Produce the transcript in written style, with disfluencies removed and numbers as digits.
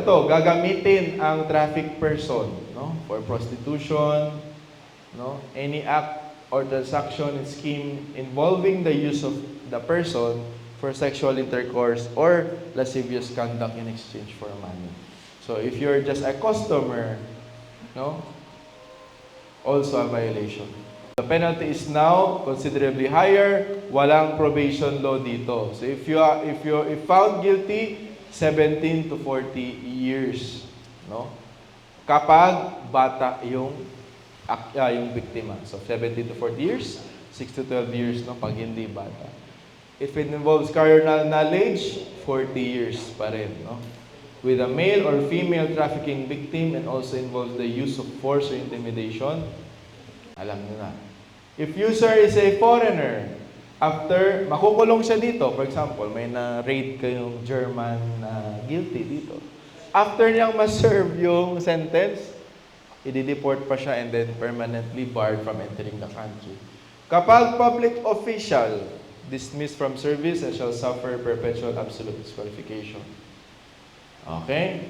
ito, gagamitin ang traffic person, no, for prostitution, no, any act or transaction and scheme involving the use of the person for sexual intercourse or lascivious conduct in exchange for money. So if you're just a customer, no, also a violation. The penalty is now considerably higher. Walang probation law dito. So if found guilty, 17 to 40 years, no? Kapag bata yung biktima. So 17 to 40 years, 6 to 12 years, no, pag hindi bata. If it involves carnal knowledge, 40 years pa rin, no? With a male or female trafficking victim and also involves the use of force or intimidation, alam nyo na. If user is a foreigner, after, makukulong siya dito, for example, may na-raid kayong German na guilty dito. After niyang ma-serve yung sentence, i-deport pa siya and then permanently barred from entering the country. Kapag public official, dismissed from service and shall suffer perpetual absolute disqualification. Okay?